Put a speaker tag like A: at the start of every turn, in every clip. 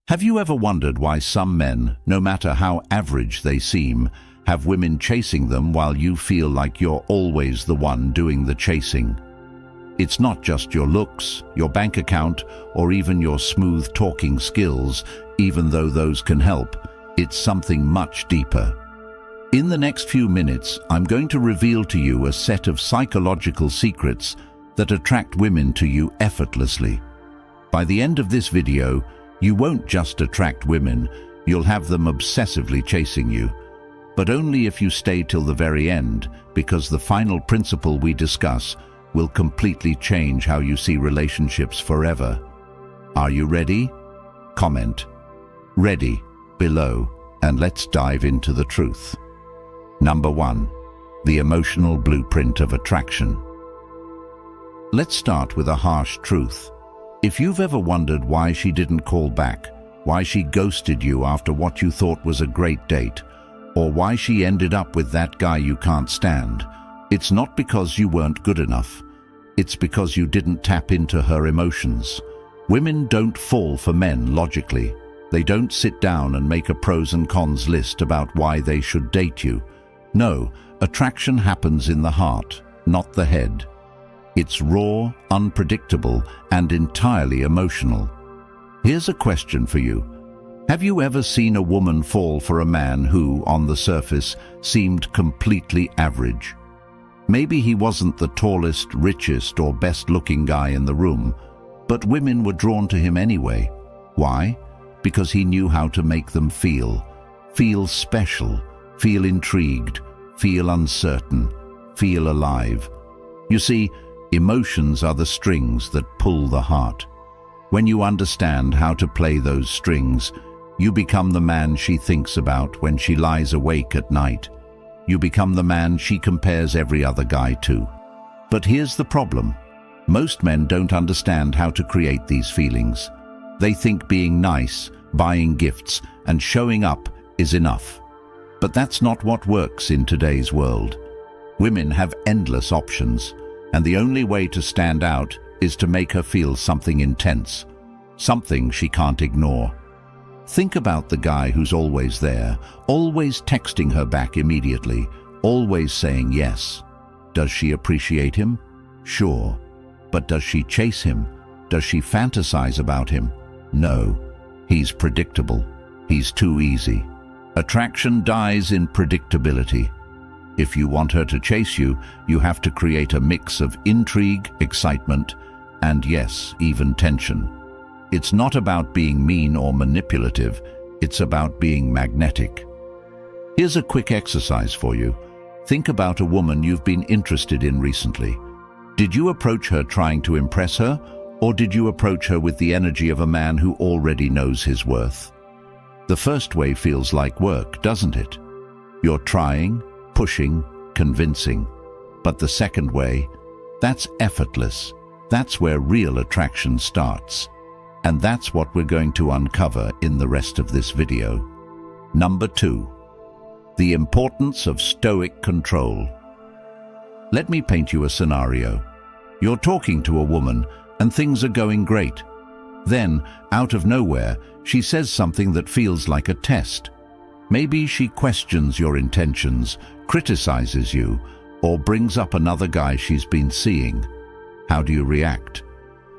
A: Have you ever wondered why some men, no matter how average they seem, have women chasing them while you feel like you're always the one doing the chasing? It's not just your looks, your bank account, or even your smooth talking skills, even though those can help. It's something much deeper. In the next few minutes, I'm going to reveal to you a set of psychological secrets that attract women to you effortlessly. By the end of this video, you won't just attract women, you'll have them obsessively chasing you. But only if you stay till the very end, because the final principle we discuss will completely change how you see relationships forever. Are you ready? Comment "Ready" below, and let's dive into the truth. Number 1. The emotional blueprint of attraction. Let's start with a harsh truth. If you've ever wondered why she didn't call back, why she ghosted you after what you thought was a great date, or why she ended up with that guy you can't stand, it's not because you weren't good enough. It's because you didn't tap into her emotions. Women don't fall for men logically. They don't sit down and make a pros and cons list about why they should date you. No, attraction happens in the heart, not the head. It's raw, unpredictable, and entirely emotional. Here's a question for you. Have you ever seen a woman fall for a man who, on the surface, seemed completely average? Maybe he wasn't the tallest, richest, or best-looking guy in the room, but women were drawn to him anyway. Why? Because he knew how to make them feel special, feel intrigued, feel uncertain, feel alive. You see, emotions are the strings that pull the heart. When you understand how to play those strings, you become the man she thinks about when she lies awake at night. You become the man she compares every other guy to. But here's the problem. Most men don't understand how to create these feelings. They think being nice, buying gifts, and showing up is enough. But that's not what works in today's world. Women have endless options, and the only way to stand out is to make her feel something intense, something she can't ignore. Think about the guy who's always there, always texting her back immediately, always saying yes. Does she appreciate him? Sure. But does she chase him? Does she fantasize about him? No. He's predictable. He's too easy. Attraction dies in predictability. If you want her to chase you, you have to create a mix of intrigue, excitement, and yes, even tension. It's not about being mean or manipulative, it's about being magnetic. Here's a quick exercise for you. Think about a woman you've been interested in recently. Did you approach her trying to impress her, or did you approach her with the energy of a man who already knows his worth? The first way feels like work, doesn't it? You're trying, pushing, convincing. But the second way, that's effortless. That's where real attraction starts. And that's what we're going to uncover in the rest of this video. Number 2. The importance of Stoic control. Let me paint you a scenario. You're talking to a woman and things are going great. Then, out of nowhere, she says something that feels like a test. Maybe she questions your intentions, criticizes you, or brings up another guy she's been seeing. How do you react?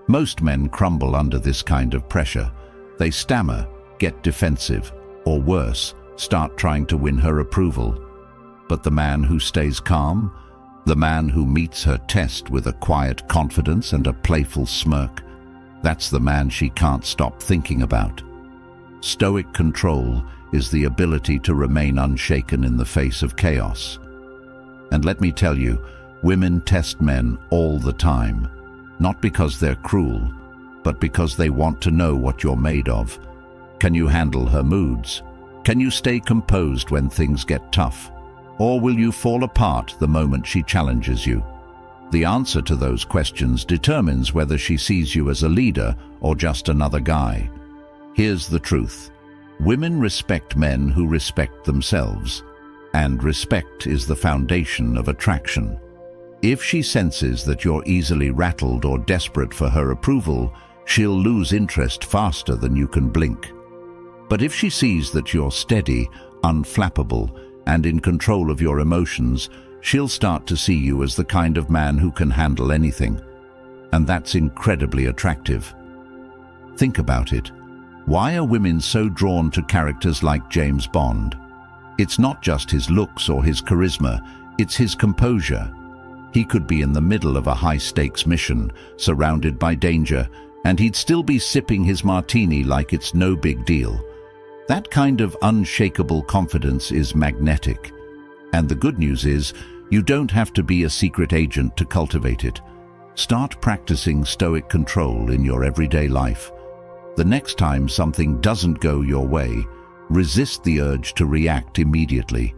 A: Most men crumble under this kind of pressure. They stammer, get defensive, or worse, start trying to win her approval. But the man who stays calm, the man who meets her test with a quiet confidence and a playful smirk, that's the man she can't stop thinking about. Stoic control is the ability to remain unshaken in the face of chaos. And let me tell you, women test men all the time. Not because they're cruel, but because they want to know what you're made of. Can you handle her moods? Can you stay composed when things get tough? Or will you fall apart the moment she challenges you? The answer to those questions determines whether she sees you as a leader or just another guy. Here's the truth. Women respect men who respect themselves, and respect is the foundation of attraction. If she senses that you're easily rattled or desperate for her approval, she'll lose interest faster than you can blink. But if she sees that you're steady, unflappable, and in control of your emotions, she'll start to see you as the kind of man who can handle anything. And that's incredibly attractive. Think about it. Why are women so drawn to characters like James Bond? It's not just his looks or his charisma, it's his composure. He could be in the middle of a high-stakes mission, surrounded by danger, and he'd still be sipping his martini like it's no big deal. That kind of unshakable confidence is magnetic. And the good news is, you don't have to be a secret agent to cultivate it. Start practicing Stoic control in your everyday life. The next time something doesn't go your way, resist the urge to react immediately.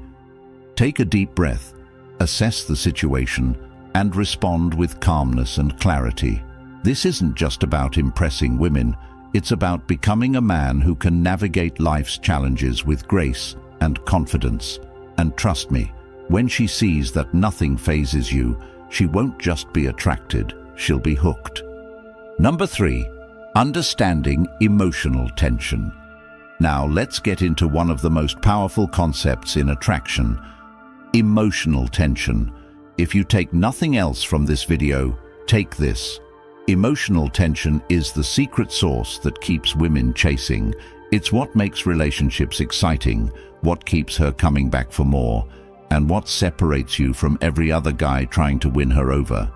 A: Take a deep breath, assess the situation, and respond with calmness and clarity. This isn't just about impressing women, it's about becoming a man who can navigate life's challenges with grace and confidence. And trust me, when she sees that nothing phases you, she won't just be attracted, she'll be hooked. Number 3, understanding emotional tension. Now let's get into one of the most powerful concepts in attraction, emotional tension. If you take nothing else from this video, take this. Emotional tension is the secret sauce that keeps women chasing. It's what makes relationships exciting, what keeps her coming back for more, and what separates you from every other guy trying to win her over.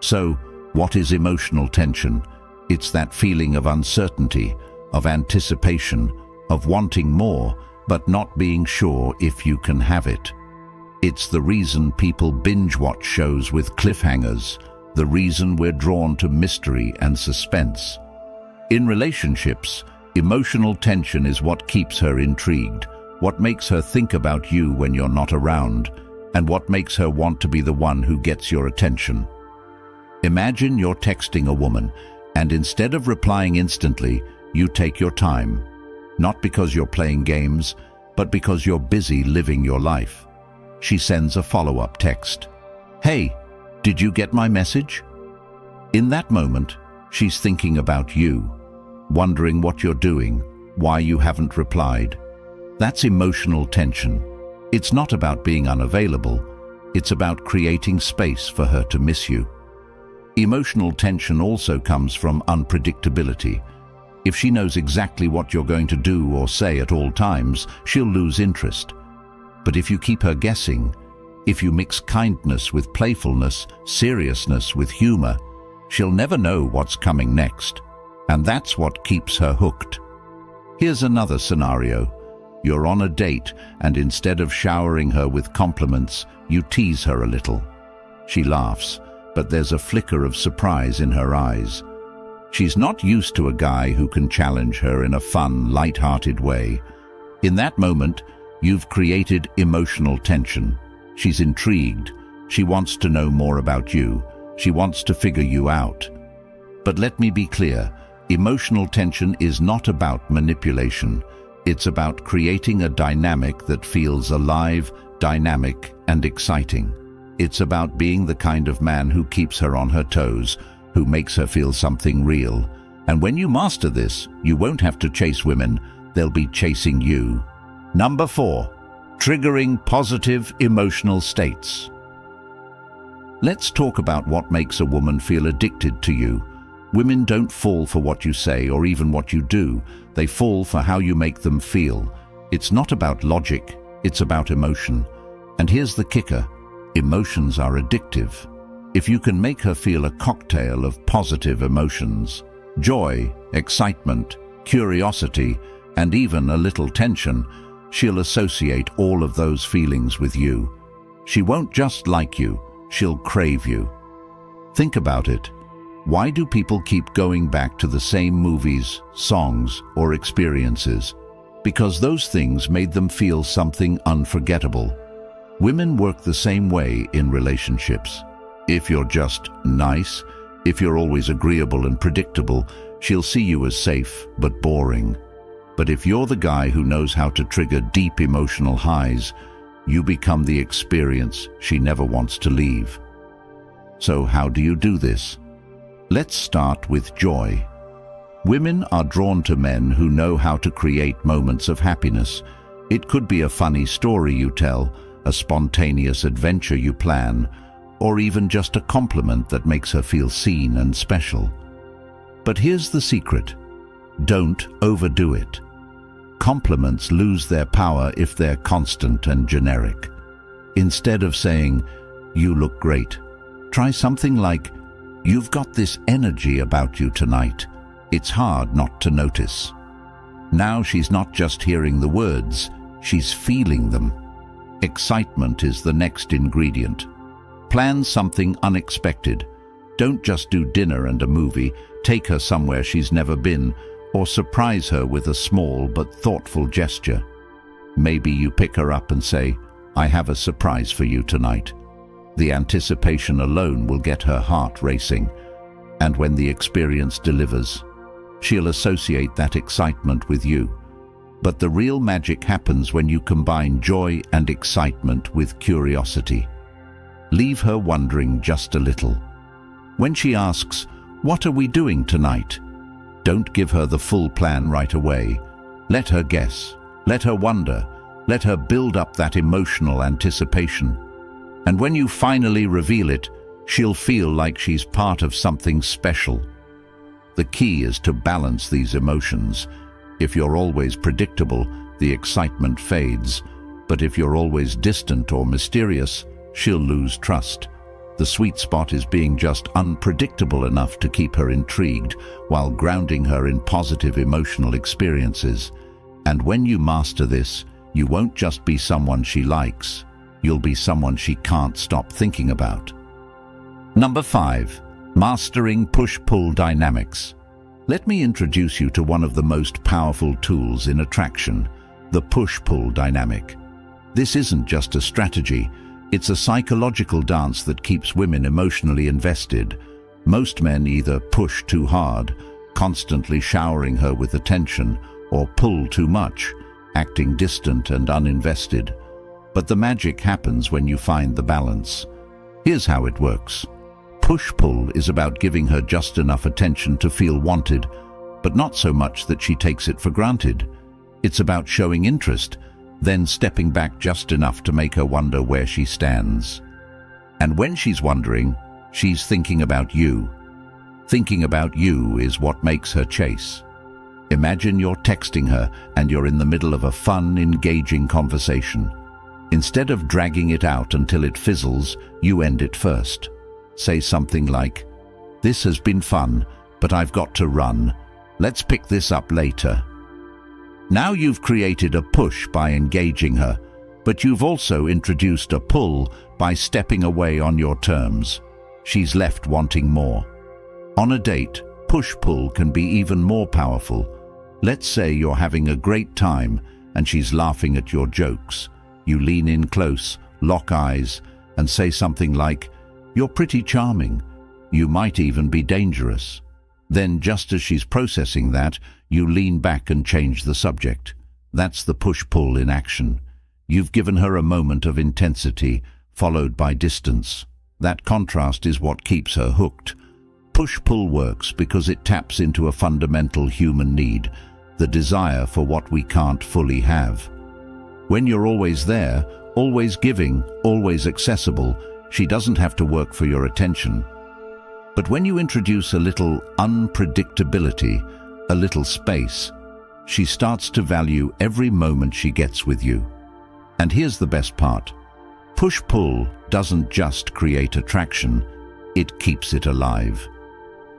A: So, what is emotional tension? It's that feeling of uncertainty, of anticipation, of wanting more, but not being sure if you can have it. It's the reason people binge-watch shows with cliffhangers, the reason we're drawn to mystery and suspense. In relationships, emotional tension is what keeps her intrigued, what makes her think about you when you're not around, and what makes her want to be the one who gets your attention. Imagine you're texting a woman, and instead of replying instantly, you take your time. Not because you're playing games, but because you're busy living your life. She sends a follow-up text. "Hey, did you get my message?" In that moment, she's thinking about you, wondering what you're doing, why you haven't replied. That's emotional tension. It's not about being unavailable, it's about creating space for her to miss you. Emotional tension also comes from unpredictability. If she knows exactly what you're going to do or say at all times, she'll lose interest. But if you keep her guessing, if you mix kindness with playfulness, seriousness with humor, she'll never know what's coming next. And that's what keeps her hooked. Here's another scenario. You're on a date, and instead of showering her with compliments, you tease her a little. She laughs, but there's a flicker of surprise in her eyes. She's not used to a guy who can challenge her in a fun, light-hearted way. In that moment, you've created emotional tension. She's intrigued. She wants to know more about you. She wants to figure you out. But let me be clear, emotional tension is not about manipulation. It's about creating a dynamic that feels alive, dynamic, and exciting. It's about being the kind of man who keeps her on her toes, who makes her feel something real. And when you master this, you won't have to chase women, they'll be chasing you. Number 4, triggering positive emotional states. Let's talk about what makes a woman feel addicted to you. Women don't fall for what you say or even what you do. They fall for how you make them feel. It's not about logic, it's about emotion. And here's the kicker. Emotions are addictive. If you can make her feel a cocktail of positive emotions, joy, excitement, curiosity, and even a little tension, she'll associate all of those feelings with you. She won't just like you, she'll crave you. Think about it. Why do people keep going back to the same movies, songs, or experiences? Because those things made them feel something unforgettable. Women work the same way in relationships. If you're just nice, if you're always agreeable and predictable, she'll see you as safe but boring. But if you're the guy who knows how to trigger deep emotional highs, you become the experience she never wants to leave. So how do you do this? Let's start with joy. Women are drawn to men who know how to create moments of happiness. It could be a funny story you tell, a spontaneous adventure you plan, or even just a compliment that makes her feel seen and special. But here's the secret. Don't overdo it. Compliments lose their power if they're constant and generic. Instead of saying, "You look great," try something like, "You've got this energy about you tonight. It's hard not to notice." Now she's not just hearing the words, she's feeling them. Excitement is the next ingredient. Plan something unexpected. Don't just do dinner and a movie. Take her somewhere she's never been, or surprise her with a small but thoughtful gesture. Maybe you pick her up and say, "I have a surprise for you tonight." The anticipation alone will get her heart racing, and when the experience delivers, she'll associate that excitement with you. But the real magic happens when you combine joy and excitement with curiosity. Leave her wondering just a little. When she asks, "What are we doing tonight?" don't give her the full plan right away. Let her guess. Let her wonder. Let her build up that emotional anticipation. And when you finally reveal it, she'll feel like she's part of something special. The key is to balance these emotions. If you're always predictable, the excitement fades. But if you're always distant or mysterious, she'll lose trust. The sweet spot is being just unpredictable enough to keep her intrigued while grounding her in positive emotional experiences. And when you master this, you won't just be someone she likes. You'll be someone she can't stop thinking about. Number 5. Mastering push-pull dynamics. Let me introduce you to one of the most powerful tools in attraction, the push-pull dynamic. This isn't just a strategy. It's a psychological dance that keeps women emotionally invested. Most men either push too hard, constantly showering her with attention, or pull too much, acting distant and uninvested. But the magic happens when you find the balance. Here's how it works. Push-pull is about giving her just enough attention to feel wanted, but not so much that she takes it for granted. It's about showing interest, then stepping back just enough to make her wonder where she stands. And when she's wondering, she's thinking about you. Thinking about you is what makes her chase. Imagine you're texting her and you're in the middle of a fun, engaging conversation. Instead of dragging it out until it fizzles, you end it first. Say something like, "This has been fun, but I've got to run. Let's pick this up later." Now you've created a push by engaging her, but you've also introduced a pull by stepping away on your terms. She's left wanting more. On a date, push-pull can be even more powerful. Let's say you're having a great time and she's laughing at your jokes. You lean in close, lock eyes, and say something like, "You're pretty charming. You might even be dangerous." Then, just as she's processing that, you lean back and change the subject. That's the push-pull in action. You've given her a moment of intensity, followed by distance. That contrast is what keeps her hooked. Push-pull works because it taps into a fundamental human need, the desire for what we can't fully have. When you're always there, always giving, always accessible, she doesn't have to work for your attention. But when you introduce a little unpredictability, a little space, she starts to value every moment she gets with you. And here's the best part. Push-pull doesn't just create attraction, it keeps it alive.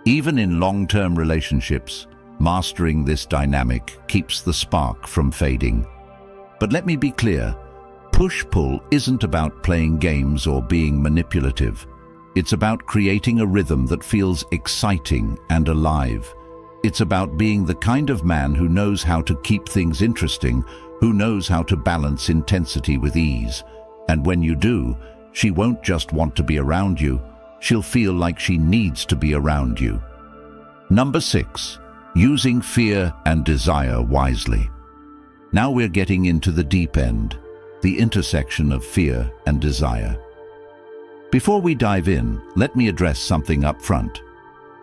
A: Even in long-term relationships, mastering this dynamic keeps the spark from fading. But let me be clear, push-pull isn't about playing games or being manipulative. It's about creating a rhythm that feels exciting and alive. It's about being the kind of man who knows how to keep things interesting, who knows how to balance intensity with ease. And when you do, she won't just want to be around you, she'll feel like she needs to be around you. Number 6, using fear and desire wisely. Now we're getting into the deep end, the intersection of fear and desire. Before we dive in, let me address something up front.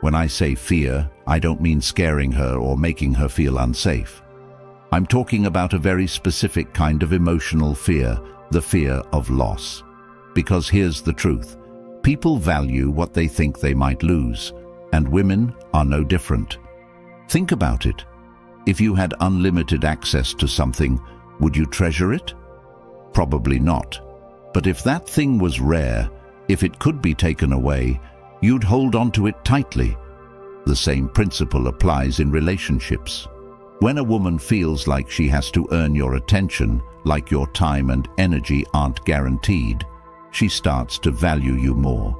A: When I say fear, I don't mean scaring her or making her feel unsafe. I'm talking about a very specific kind of emotional fear, the fear of loss. Because here's the truth. People value what they think they might lose, and women are no different. Think about it. If you had unlimited access to something, would you treasure it? Probably not. But if that thing was rare, if it could be taken away, you'd hold on to it tightly. The same principle applies in relationships. When a woman feels like she has to earn your attention, like your time and energy aren't guaranteed, she starts to value you more.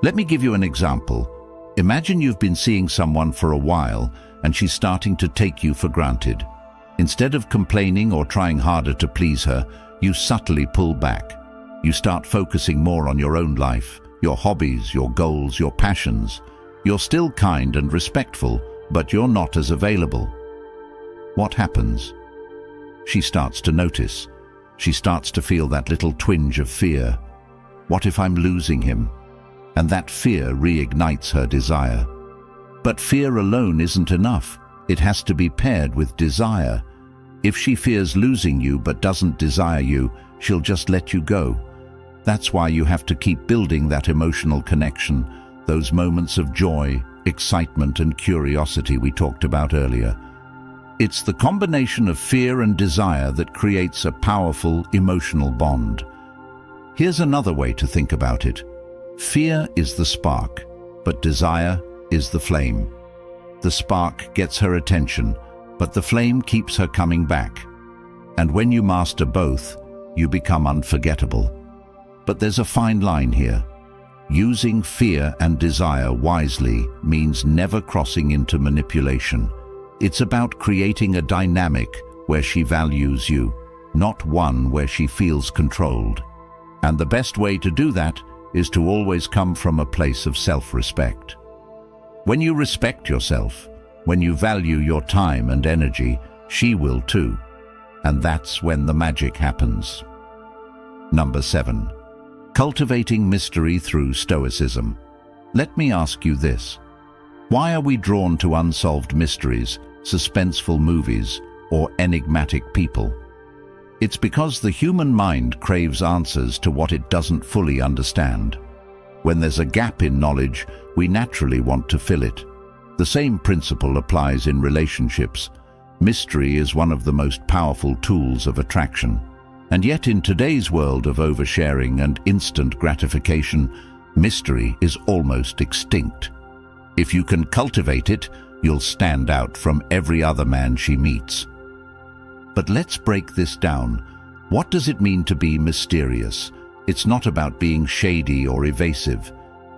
A: Let me give you an example. Imagine you've been seeing someone for a while and she's starting to take you for granted. Instead of complaining or trying harder to please her, you subtly pull back. You start focusing more on your own life, your hobbies, your goals, your passions. You're still kind and respectful, but you're not as available. What happens? She starts to notice. She starts to feel that little twinge of fear. What if I'm losing him? And that fear reignites her desire. But fear alone isn't enough. It has to be paired with desire. If she fears losing you but doesn't desire you, she'll just let you go. That's why you have to keep building that emotional connection, those moments of joy, excitement and curiosity we talked about earlier. It's the combination of fear and desire that creates a powerful emotional bond. Here's another way to think about it. Fear is the spark, but desire is the flame. The spark gets her attention, but the flame keeps her coming back. And when you master both, you become unforgettable. But there's a fine line here. Using fear and desire wisely means never crossing into manipulation. It's about creating a dynamic where she values you, not one where she feels controlled. And the best way to do that is to always come from a place of self-respect. When you respect yourself, when you value your time and energy, she will too. And that's when the magic happens. Number 7. Cultivating mystery through Stoicism. Let me ask you this. Why are we drawn to unsolved mysteries, suspenseful movies, or enigmatic people? It's because the human mind craves answers to what it doesn't fully understand. When there's a gap in knowledge, we naturally want to fill it. The same principle applies in relationships. Mystery is one of the most powerful tools of attraction. And yet in today's world of oversharing and instant gratification, mystery is almost extinct. If you can cultivate it, you'll stand out from every other man she meets. But let's break this down. What does it mean to be mysterious? It's not about being shady or evasive.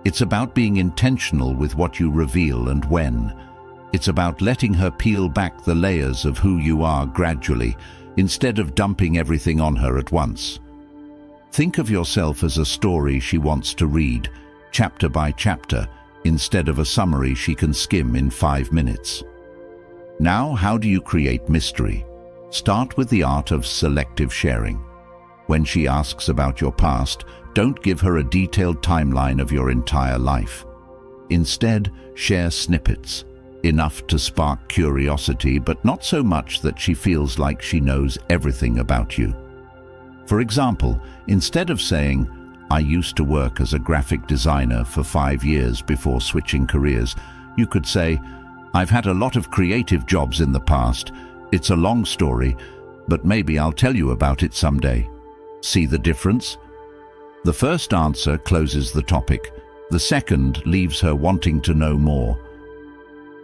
A: It's about being intentional with what you reveal and when. It's about letting her peel back the layers of who you are gradually, instead of dumping everything on her at once. Think of yourself as a story she wants to read, chapter by chapter, instead of a summary she can skim in 5 minutes. Now, how do you create mystery? Start with the art of selective sharing. When she asks about your past, don't give her a detailed timeline of your entire life. Instead, share snippets, enough to spark curiosity, but not so much that she feels like she knows everything about you. For example, instead of saying, "I used to work as a graphic designer for 5 years before switching careers," you could say, "I've had a lot of creative jobs in the past. It's a long story, but maybe I'll tell you about it someday." See the difference? The first answer closes the topic. The second leaves her wanting to know more.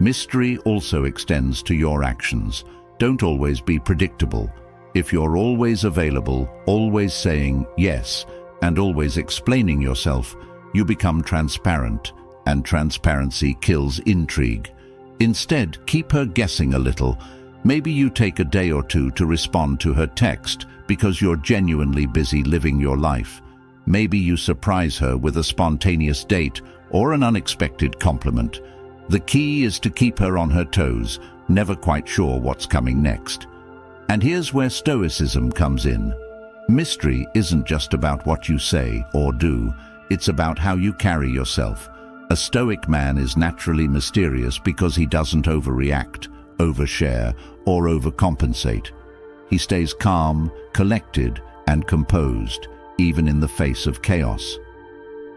A: Mystery also extends to your actions. Don't always be predictable. If you're always available, always saying yes, and always explaining yourself, you become transparent, and transparency kills intrigue. Instead, keep her guessing a little. Maybe you take a day or two to respond to her text because you're genuinely busy living your life. Maybe you surprise her with a spontaneous date or an unexpected compliment. The key is to keep her on her toes, never quite sure what's coming next. And here's where Stoicism comes in. Mystery isn't just about what you say or do, it's about how you carry yourself. A Stoic man is naturally mysterious because he doesn't overreact, overshare, or overcompensate. He stays calm, collected, and composed, even in the face of chaos.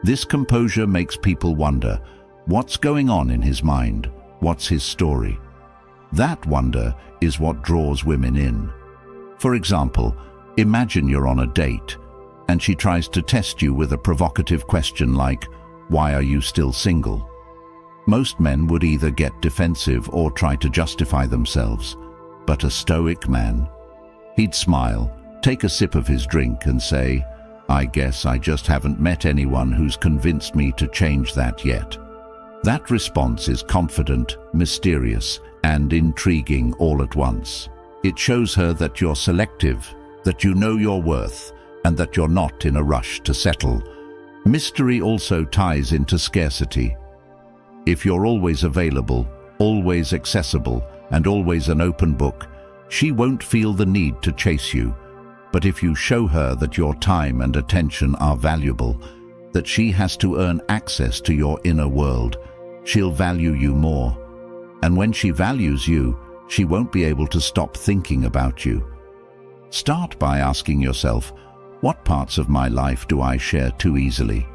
A: This composure makes people wonder, what's going on in his mind? What's his story? That wonder is what draws women in. For example, imagine you're on a date, and she tries to test you with a provocative question like, "Why are you still single?" Most men would either get defensive or try to justify themselves. But a Stoic man, he'd smile, take a sip of his drink and say, "I guess I just haven't met anyone who's convinced me to change that yet." That response is confident, mysterious, and intriguing all at once. It shows her that you're selective, that you know your worth, and that you're not in a rush to settle. Mystery also ties into scarcity. If you're always available, always accessible, and always an open book, she won't feel the need to chase you. But if you show her that your time and attention are valuable, that she has to earn access to your inner world, she'll value you more. And when she values you, she won't be able to stop thinking about you. Start by asking yourself, what parts of my life do I share too easily?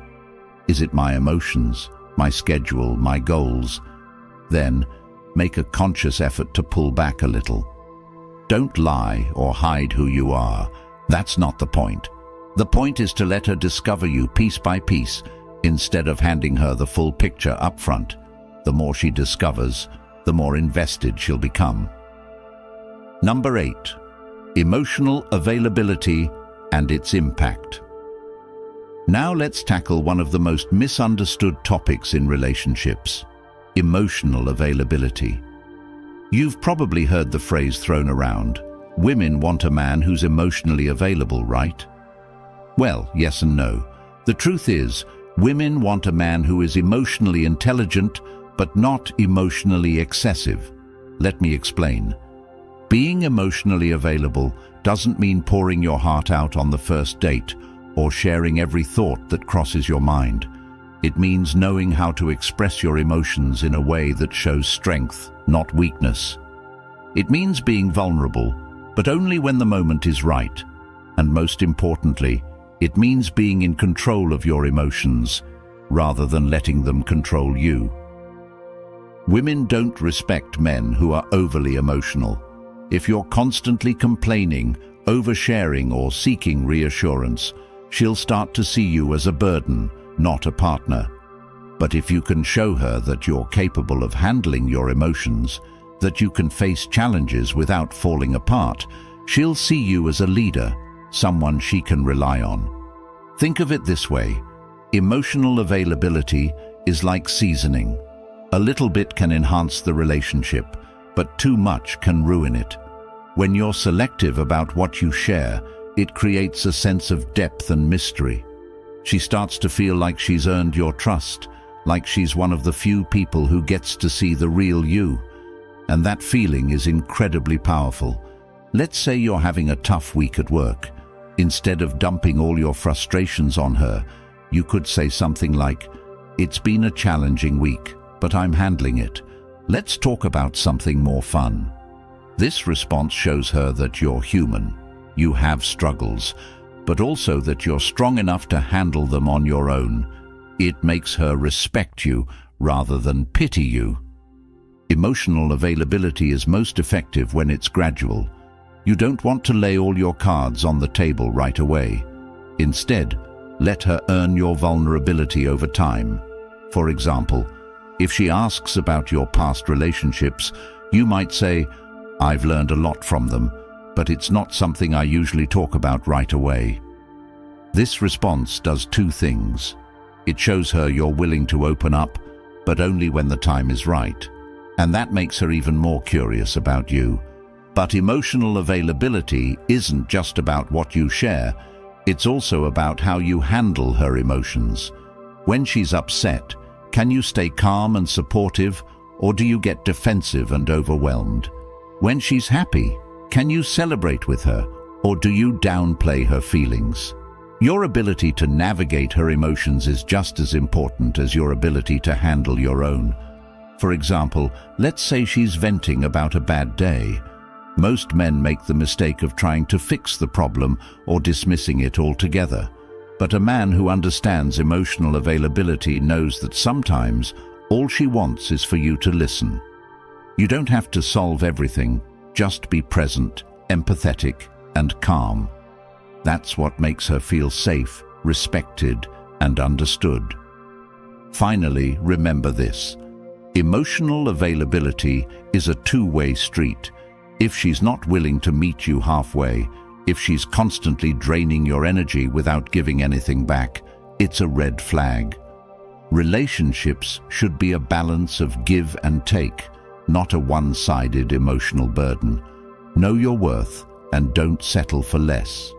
A: Is it my emotions, my schedule, my goals? Then, make a conscious effort to pull back a little. Don't lie or hide who you are. That's not the point. The point is to let her discover you piece by piece, instead of handing her the full picture up front. The more she discovers, the more invested she'll become. Number 8. Emotional availability and its impact. Now let's tackle one of the most misunderstood topics in relationships: emotional availability. You've probably heard the phrase thrown around, "Women want a man who's emotionally available, right?" Well, yes and no. The truth is, women want a man who is emotionally intelligent, but not emotionally excessive. Let me explain. Being emotionally available doesn't mean pouring your heart out on the first date or sharing every thought that crosses your mind. It means knowing how to express your emotions in a way that shows strength, not weakness. It means being vulnerable, but only when the moment is right. And most importantly, it means being in control of your emotions, rather than letting them control you. Women don't respect men who are overly emotional. If you're constantly complaining, oversharing, or seeking reassurance, she'll start to see you as a burden, not a partner. But if you can show her that you're capable of handling your emotions, that you can face challenges without falling apart, she'll see you as a leader, someone she can rely on. Think of it this way: emotional availability is like seasoning. A little bit can enhance the relationship, but too much can ruin it. When you're selective about what you share, it creates a sense of depth and mystery. She starts to feel like she's earned your trust, like she's one of the few people who gets to see the real you. And that feeling is incredibly powerful. Let's say you're having a tough week at work. Instead of dumping all your frustrations on her, you could say something like, "It's been a challenging week, but I'm handling it. Let's talk about something more fun." This response shows her that you're human. You have struggles, but also that you're strong enough to handle them on your own. It makes her respect you rather than pity you. Emotional availability is most effective when it's gradual. You don't want to lay all your cards on the table right away. Instead, let her earn your vulnerability over time. For example, if she asks about your past relationships, you might say, "I've learned a lot from them, but it's not something I usually talk about right away." This response does two things. It shows her you're willing to open up, but only when the time is right. And that makes her even more curious about you. But emotional availability isn't just about what you share. It's also about how you handle her emotions. When she's upset, can you stay calm and supportive, or do you get defensive and overwhelmed? When she's happy, can you celebrate with her, or do you downplay her feelings? Your ability to navigate her emotions is just as important as your ability to handle your own. For example, let's say she's venting about a bad day. Most men make the mistake of trying to fix the problem or dismissing it altogether. But a man who understands emotional availability knows that sometimes all she wants is for you to listen. You don't have to solve everything, just be present, empathetic, and calm. That's what makes her feel safe, respected, and understood. Finally, remember this. Emotional availability is a two-way street. If she's not willing to meet you halfway, if she's constantly draining your energy without giving anything back, it's a red flag. Relationships should be a balance of give and take, not a one-sided emotional burden. Know your worth and don't settle for less.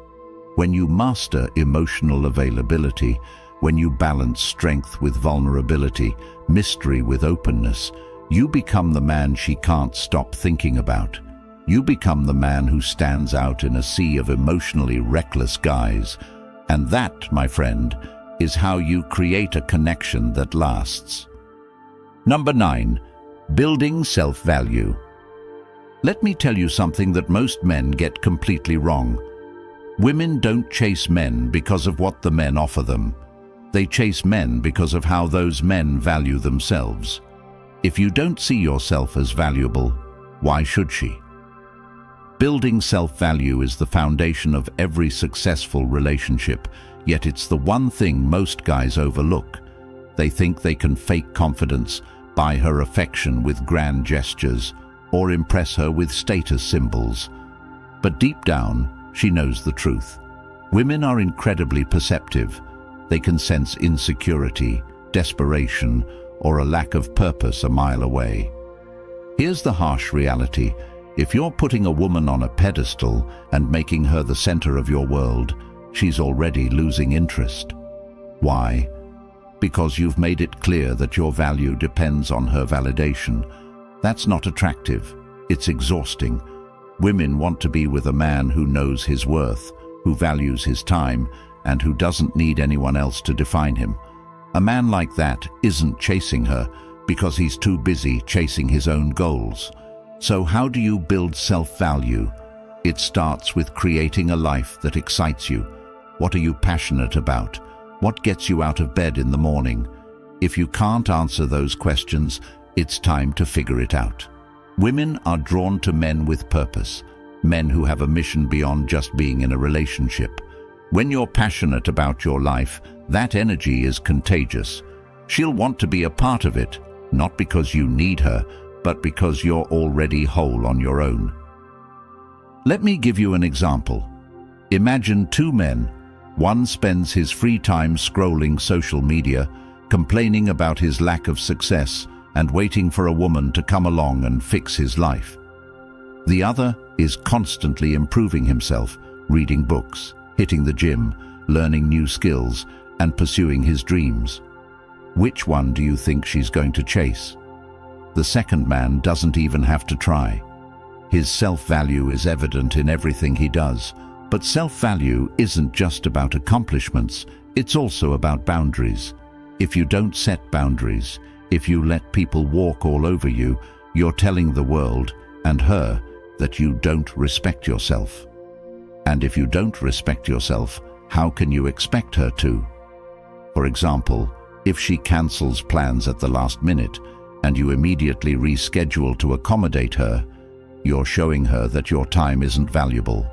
A: When you master emotional availability, when you balance strength with vulnerability, mystery with openness, you become the man she can't stop thinking about. You become the man who stands out in a sea of emotionally reckless guys. And that, my friend, is how you create a connection that lasts. Number 9, building self-value. Let me tell you something that most men get completely wrong. Women don't chase men because of what the men offer them. They chase men because of how those men value themselves. If you don't see yourself as valuable, why should she? Building self-value is the foundation of every successful relationship, yet it's the one thing most guys overlook. They think they can fake confidence, buy her affection with grand gestures, or impress her with status symbols. But deep down, she knows the truth. Women are incredibly perceptive. They can sense insecurity, desperation, or a lack of purpose a mile away. Here's the harsh reality. If you're putting a woman on a pedestal and making her the center of your world, she's already losing interest. Why? Because you've made it clear that your value depends on her validation. That's not attractive. It's exhausting. Women want to be with a man who knows his worth, who values his time, and who doesn't need anyone else to define him. A man like that isn't chasing her because he's too busy chasing his own goals. So how do you build self-value? It starts with creating a life that excites you. What are you passionate about? What gets you out of bed in the morning? If you can't answer those questions, it's time to figure it out. Women are drawn to men with purpose, men who have a mission beyond just being in a relationship. When you're passionate about your life, that energy is contagious. She'll want to be a part of it, not because you need her, but because you're already whole on your own. Let me give you an example. Imagine two men. One spends his free time scrolling social media, complaining about his lack of success, and waiting for a woman to come along and fix his life. The other is constantly improving himself, reading books, hitting the gym, learning new skills, and pursuing his dreams. Which one do you think she's going to chase? The second man doesn't even have to try. His self-value is evident in everything he does. But self-value isn't just about accomplishments, it's also about boundaries. If you don't set boundaries, if you let people walk all over you, you're telling the world, and her, that you don't respect yourself. And if you don't respect yourself, how can you expect her to? For example, if she cancels plans at the last minute, and you immediately reschedule to accommodate her, you're showing her that your time isn't valuable.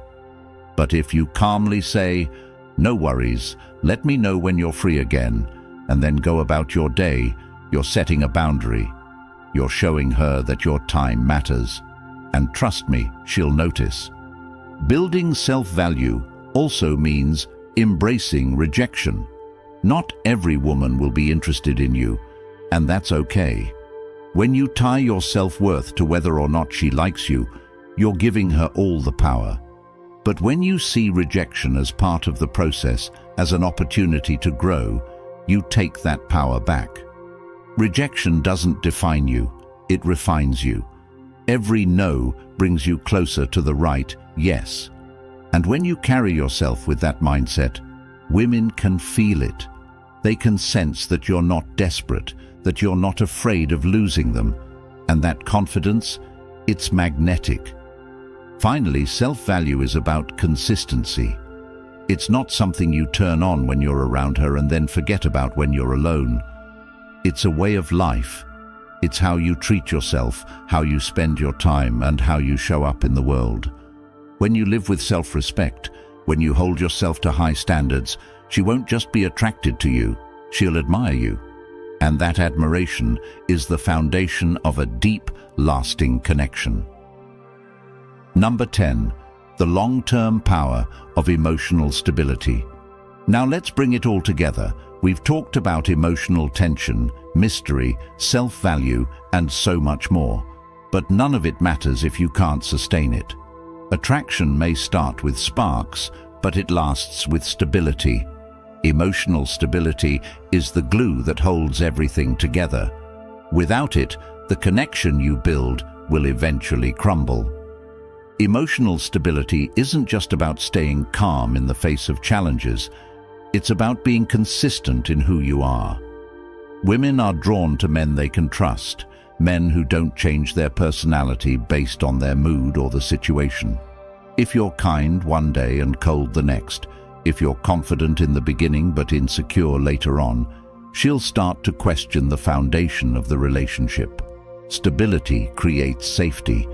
A: But if you calmly say, "No worries, let me know when you're free again," and then go about your day, you're setting a boundary. You're showing her that your time matters. And trust me, she'll notice. Building self-value also means embracing rejection. Not every woman will be interested in you, and that's okay. When you tie your self-worth to whether or not she likes you, you're giving her all the power. But when you see rejection as part of the process, as an opportunity to grow, you take that power back. Rejection doesn't define you, it refines you. Every no brings you closer to the right yes. And when you carry yourself with that mindset, Women can feel it. They can sense that you're not desperate, that you're not afraid of losing them, and that confidence, it's magnetic. Finally, self-value is about consistency. It's not something you turn on when you're around her and then forget about when you're alone. It's a way of life. It's how you treat yourself, how you spend your time, and how you show up in the world. When you live with self-respect, when you hold yourself to high standards, she won't just be attracted to you, she'll admire you. And that admiration is the foundation of a deep, lasting connection. Number 10. The long-term power of emotional stability. Now let's bring it all together. We've talked about emotional tension, mystery, self-value, and so much more. But none of it matters if you can't sustain it. Attraction may start with sparks, but it lasts with stability. Emotional stability is the glue that holds everything together. Without it, the connection you build will eventually crumble. Emotional stability isn't just about staying calm in the face of challenges. It's about being consistent in who you are. Women are drawn to men they can trust, men who don't change their personality based on their mood or the situation. If you're kind one day and cold the next, if you're confident in the beginning but insecure later on, she'll start to question the foundation of the relationship. Stability creates safety,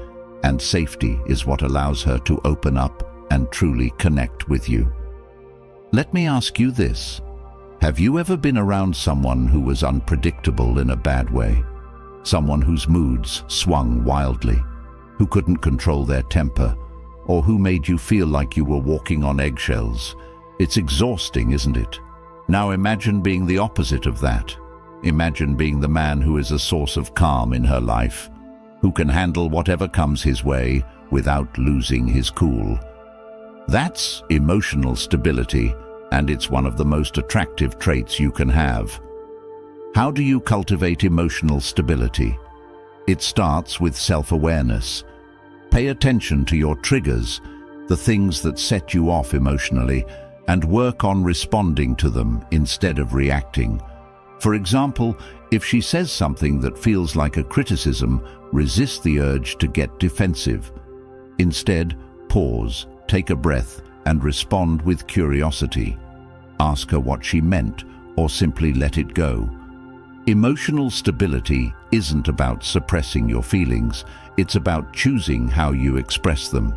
A: and safety is what allows her to open up and truly connect with you. Let me ask you this. Have you ever been around someone who was unpredictable in a bad way? Someone whose moods swung wildly, who couldn't control their temper, or who made you feel like you were walking on eggshells? It's exhausting, isn't it? Now imagine being the opposite of that. Imagine being the man who is a source of calm in her life, who can handle whatever comes his way without losing his cool. That's emotional stability, and it's one of the most attractive traits you can have. How do you cultivate emotional stability? It starts with self-awareness. Pay attention to your triggers, the things that set you off emotionally, and work on responding to them instead of reacting. For example, if she says something that feels like a criticism, resist the urge to get defensive. Instead, pause, take a breath, and respond with curiosity. Ask her what she meant, or simply let it go. Emotional stability isn't about suppressing your feelings, it's about choosing how you express them.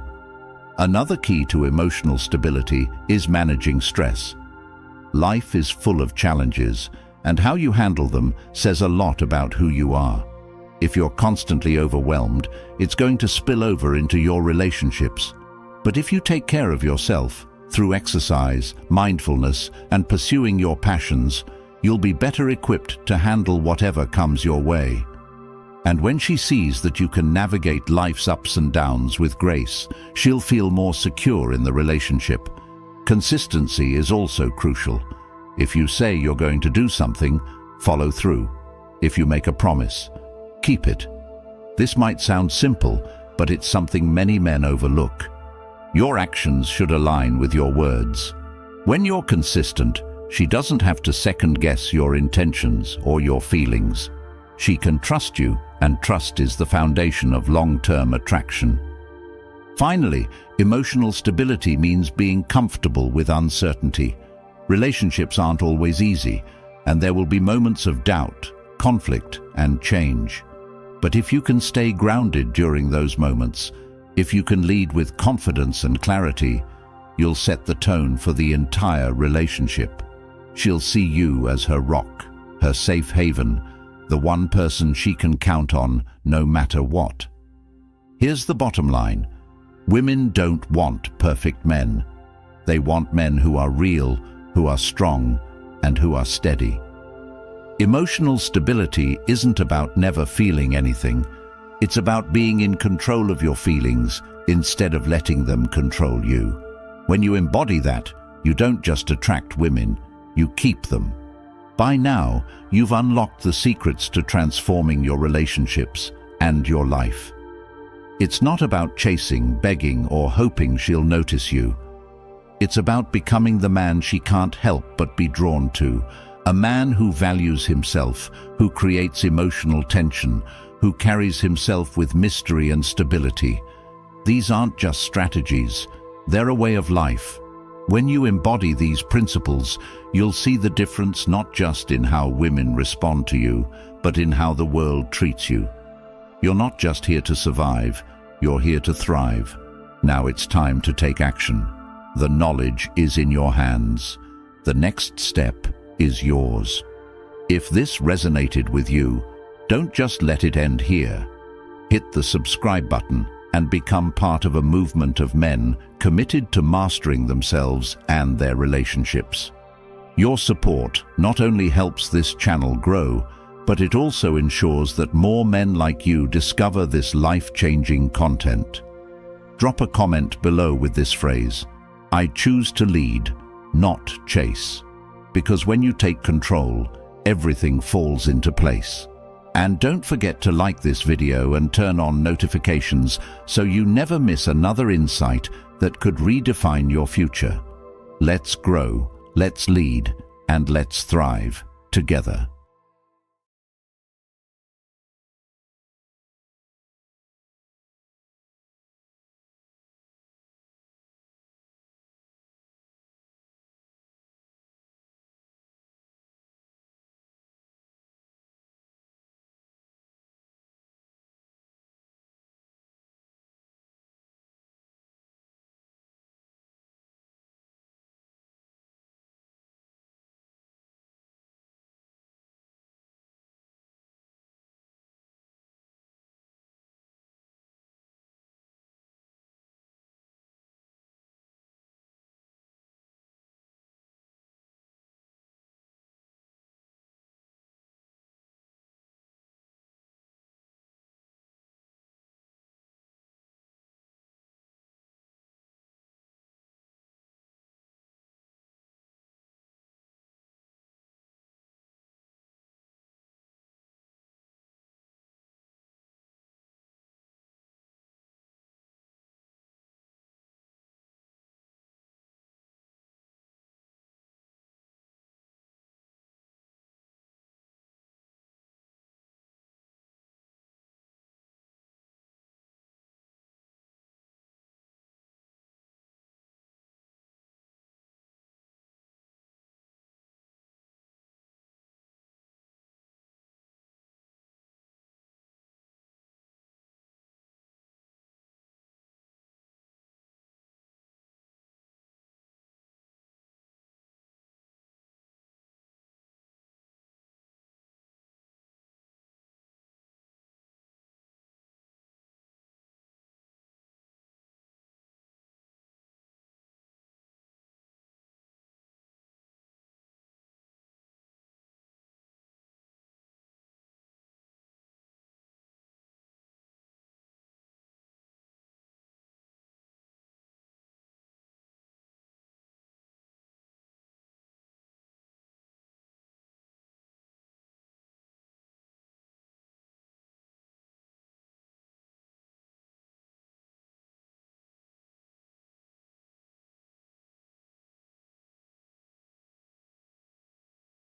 A: Another key to emotional stability is managing stress. Life is full of challenges, and how you handle them says a lot about who you are. If you're constantly overwhelmed, it's going to spill over into your relationships. But if you take care of yourself, through exercise, mindfulness, and pursuing your passions, you'll be better equipped to handle whatever comes your way. And when she sees that you can navigate life's ups and downs with grace, she'll feel more secure in the relationship. Consistency is also crucial. If you say you're going to do something, follow through. If you make a promise, keep it. This might sound simple, but it's something many men overlook. Your actions should align with your words. When you're consistent, she doesn't have to second-guess your intentions or your feelings. She can trust you, and trust is the foundation of long-term attraction. Finally, emotional stability means being comfortable with uncertainty. Relationships aren't always easy, and there will be moments of doubt, conflict, and change. But if you can stay grounded during those moments, if you can lead with confidence and clarity, you'll set the tone for the entire relationship. She'll see you as her rock, her safe haven, the one person she can count on no matter what. Here's the bottom line. Women don't want perfect men. They want men who are real, who are strong, and who are steady. Emotional stability isn't about never feeling anything. It's about being in control of your feelings instead of letting them control you. When you embody that, you don't just attract women, you keep them. By now, you've unlocked the secrets to transforming your relationships and your life. It's not about chasing, begging, or hoping she'll notice you. It's about becoming the man she can't help but be drawn to. A man who values himself, who creates emotional tension, who carries himself with mystery and stability. These aren't just strategies, they're a way of life. When you embody these principles, you'll see the difference not just in how women respond to you, but in how the world treats you. You're not just here to survive, you're here to thrive. Now it's time to take action. The knowledge is in your hands. The next step is yours. If this resonated with you, don't just let it end here. Hit the subscribe button and become part of a movement of men committed to mastering themselves and their relationships. Your support not only helps this channel grow, but it also ensures that more men like you discover this life-changing content. Drop a comment below with this phrase: I choose to lead, not chase. Because when you take control, everything falls into place. And don't forget to like this video and turn on notifications so you never miss another insight that could redefine your future. Let's grow, let's lead, and let's thrive together.